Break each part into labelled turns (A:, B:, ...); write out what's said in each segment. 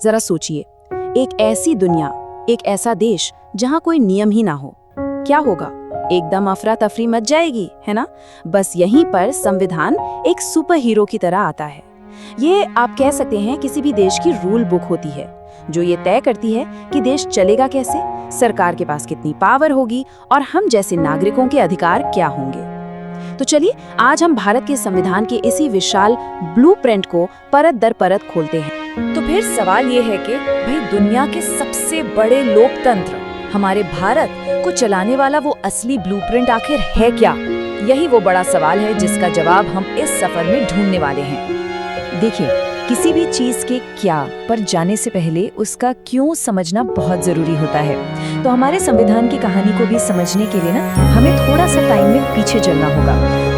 A: जरा सोचिए, एक ऐसी दुनिया, एक ऐसा देश जहां कोई नियम ही ना हो, क्या होगा? एकदम अफरा तफरी मच जाएगी, है ना? बस यहीं पर संविधान एक सुपर हीरो की तरह आता है। ये आप कह सकते हैं किसी भी देश की रूल बुक होती है, जो ये तय करती है कि देश चलेगा कैसे, सरकार के पास कितनी पावर होगी और हम जैसे नागरिकों के अधिकार क्या होंगे। तो चलिए आज हम भारत के संविधान के इसी विशाल ब्लूप्रिंट को परत दर परत खोलते हैं। तो फिर सवाल ये है कि भाई दुनिया के सबसे बड़े लोकतंत्र हमारे भारत को चलाने वाला वो असली ब्लूप्रिंट आखिर है क्या? यही वो बड़ा सवाल है जिसका जवाब हम इस सफर में ढूंढने वाले हैं। देखिए, किसी भी चीज के क्या पर जाने से पहले उसका क्यों समझना बहुत जरूरी होता है। तो हमारे संविधान की कहानी को भी समझने के लिए ना हमें थोड़ा सा टाइम में पीछे चलना होगा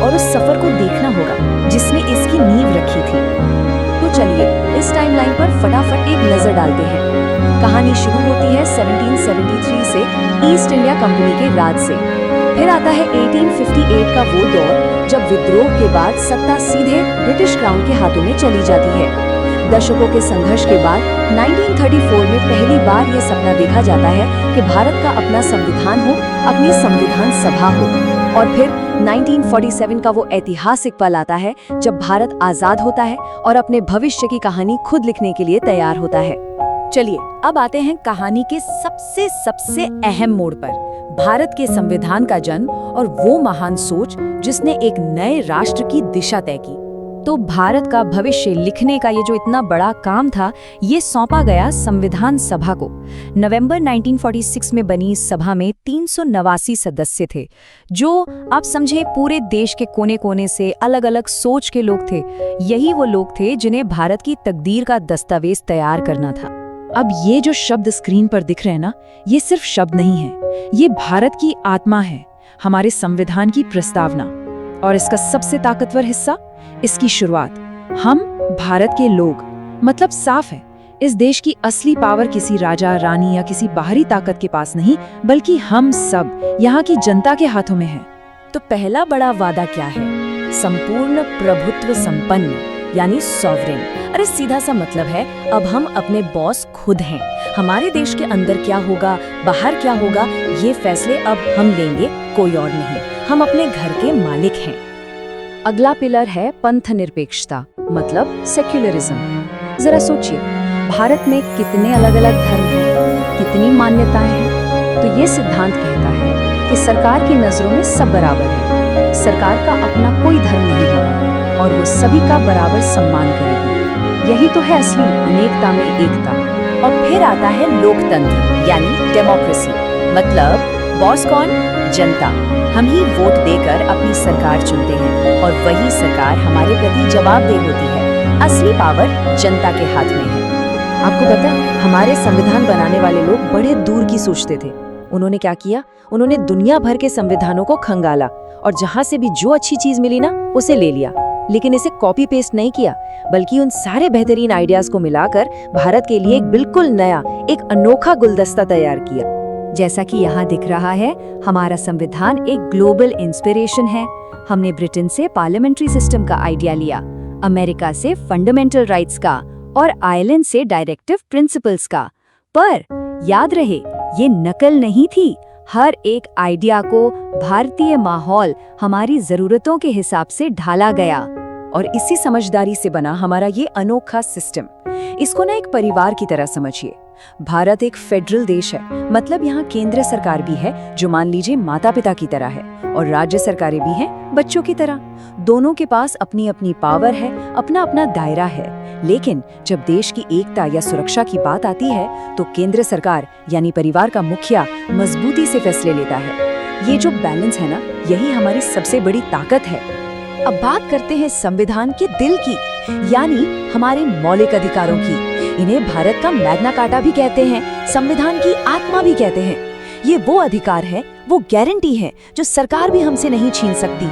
A: और उस सफर को देखना होगा जिसने इसकी नींव रखी थी। तो चलिए इस टाइमलाइन पर फटाफट एक नजर डालते हैं। कहानी शुरू होती है 1773 से ईस्ट इंडिया कंपनी के राज से। फिर आता है 1858 का वो दौर जब विद्रोह के बाद सत्ता सीधे ब्रिटिश क्राउन के हाथों में चली जाती है। दशकों के संघर्ष के बाद 1934 में पहली बार ये सपना देखा जाता है कि भारत का अपना संविधान हो, अपनी संविधान सभा हो। और फिर 1947 का वो ऐतिहासिक पल आता है जब भारत आजाद होता है और अपने भविष्य की कहानी खुद लिखने के लिए तैयार होता है। चलिए अब आते हैं कहानी के सबसे अहम मोड़ पर, भारत के संविधान का जन्म और वो महान सोच जिसने एक नए राष्ट्र की दिशा तय की। तो भारत का भविष्य लिखने का ये जो इतना बड़ा काम था, ये सौंपा गया संविधान सभा को। नवंबर 1946 में बनी इस सभा में 389 सदस्य थे, जो आप समझे पूरे देश के कोने कोने से अलग अलग सोच के लोग थे। यही वो लोग थे जिन्हें भारत की तकदीर का दस्तावेज तैयार करना था। अब ये जो शब्द स्क्रीन पर दिख रहे हैं ना, ये सिर्फ शब्द नहीं है, ये भारत की आत्मा है, हमारे संविधान की प्रस्तावना। और इसका सबसे ताकतवर हिस्सा, इसकी शुरुआत, हम भारत के लोग, मतलब साफ है, इस देश की असली पावर किसी राजा रानी या किसी बाहरी ताकत के पास नहीं, बल्कि हम सब यहाँ की जनता के हाथों में है। तो पहला बड़ा वादा क्या है? संपूर्ण प्रभुत्व संपन्न, यानी सॉवरेन। अरे सीधा सा मतलब है, अब हम अपने बॉस खुद हैं। हमारे देश के अंदर क्या होगा, बाहर क्या होगा, ये फैसले अब हम लेंगे, कोई और नहीं। हम अपने घर के मालिक हैं। अगला पिलर है पंथ निरपेक्षता, मतलब सेक्युलरिज्म। जरा सोचिए, भारत में कितने अलग अलग धर्म हैं, कितनी मान्यताएं हैं। तो ये सिद्धांत कहता है कि सरकार की नजरों में सब बराबर है, सरकार का अपना कोई धर्म नहीं होगा और वो सभी का बराबर सम्मान करेगी। यही तो है असली अनेकता में एकता। और फिर आता है लोकतंत्र, यानी डेमोक्रेसी। मतलब बॉस कौन? जनता। हम ही वोट देकर अपनी सरकार चुनते हैं और वही सरकार हमारे प्रति जवाबदेह होती है। असली पावर जनता के हाथ में है। आपको पता है, हमारे संविधान बनाने वाले लोग बड़े दूर की सोचते थे। उन्होंने क्या किया? उन्होंने दुनिया भर के संविधानों को खंगाला और जहां से भी जो अच्छी चीज मिली ना, उसे ले लिया। लेकिन इसे कॉपी पेस्ट नहीं किया, बल्कि उन सारे बेहतरीन आइडियाज को मिलाकर भारत के लिए एक बिल्कुल नया, एक अनोखा गुलदस्ता तैयार किया। जैसा कि यहाँ दिख रहा है, हमारा संविधान एक ग्लोबल इंस्पिरेशन है। हमने ब्रिटेन से पार्लियामेंट्री सिस्टम का आइडिया लिया, अमेरिका से फंडामेंटल राइट्स का और आयरलैंड से डायरेक्टिव प्रिंसिपल्स का। पर याद रहे, ये नकल नहीं थी। हर एक आइडिया को भारतीय माहौल, हमारी जरूरतों के हिसाब से ढाला गया और इसी समझदारी से बना हमारा ये अनोखा सिस्टम। इसको ना एक परिवार की तरह समझिए। भारत एक फेडरल देश है, मतलब यहाँ केंद्र सरकार भी है, जो मान लीजिए माता पिता की तरह है, और राज्य सरकारें भी हैं बच्चों की तरह। दोनों के पास अपनी अपनी पावर है, अपना अपना दायरा है। लेकिन जब देश की एकता या सुरक्षा की बात आती है, तो केंद्र सरकार यानी परिवार का मुखिया मजबूती से फैसले लेता है। ये जो बैलेंस है ना, यही हमारी सबसे बड़ी ताकत है। अब बात करते हैं संविधान के दिल की, यानी हमारे मौलिक अधिकारों की। इन्हें भारत का मैग्ना कार्टा भी कहते हैं, संविधान की आत्मा भी कहते हैं। ये वो अधिकार है, वो गारंटी है जो सरकार भी हमसे नहीं छीन सकती।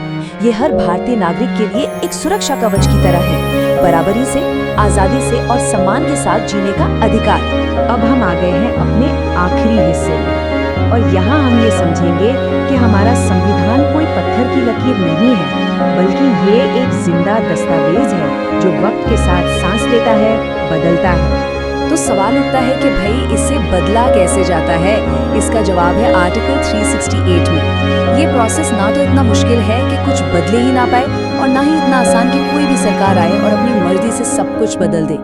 A: ये हर भारतीय नागरिक के लिए एक सुरक्षा कवच की तरह है, बराबरी से, आजादी से और सम्मान के साथ जीने का अधिकार। अब हम आ गए हैं अपने आखिरी हिस्से में, और यहाँ हम ये समझेंगे कि हमारा संविधान कोई पत्थर की लकीर नहीं है, बल्कि ये एक जिंदा दस्तावेज है जो वक्त के साथ सांस लेता है, बदलता है। तो सवाल उठता है कि भाई इससे बदला कैसे जाता है। इसका जवाब है आर्टिकल 368 में। ये प्रोसेस ना तो इतना मुश्किल है कि कुछ बदले ही ना पाए, और ना ही इतना आसान कि कोई भी सरकार आए और अपनी मर्जी से सब कुछ बदल दे।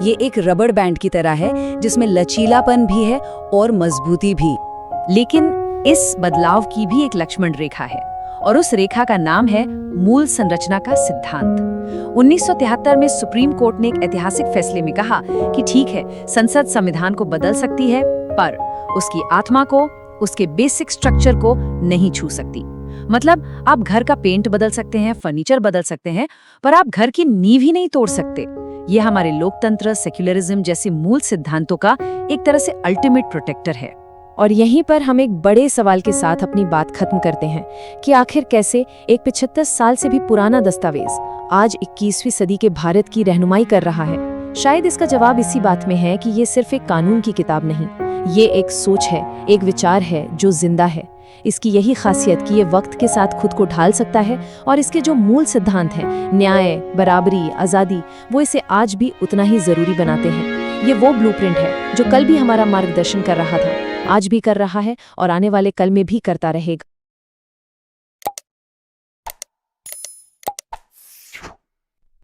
A: ये एक रबड़ बैंड की तरह है जिसमें लचीलापन भी है और मजबूती भी। लेकिन इस बदलाव की भी एक लक्ष्मण रेखा है, और उस रेखा का नाम है मूल संरचना का सिद्धांत। 1973 में सुप्रीम कोर्ट ने एक ऐतिहासिक फैसले में कहा कि ठीक है, संसद संविधान को बदल सकती है, पर उसकी आत्मा को, उसके बेसिक स्ट्रक्चर को नहीं छू सकती। मतलब आप घर का पेंट बदल सकते हैं, फर्नीचर बदल सकते हैं, पर आप घर की नींव ही नहीं तोड़ सकते। ये हमारे लोकतंत्र, सेक्युलरिज्म जैसे मूल सिद्धांतों का एक तरह से अल्टीमेट प्रोटेक्टर है।
B: और यहीं पर हम एक बड़े सवाल के साथ अपनी बात खत्म करते हैं कि आखिर कैसे एक 75 साल से भी पुराना दस्तावेज आज 21वीं सदी के भारत की रहनुमाई कर रहा है। शायद इसका जवाब इसी बात में है कि ये सिर्फ एक कानून की किताब नहीं, ये एक सोच है, एक विचार है जो जिंदा है। इसकी यही खासियत कि ये वक्त के साथ खुद को ढाल सकता है, और इसके जो मूल सिद्धांत हैं, न्याय, बराबरी, आज़ादी, वो इसे आज भी उतना ही जरूरी बनाते हैं। ये वो ब्लूप्रिंट है जो कल भी हमारा मार्गदर्शन कर रहा था, आज भी कर रहा है और आने वाले कल में भी करता रहेगा।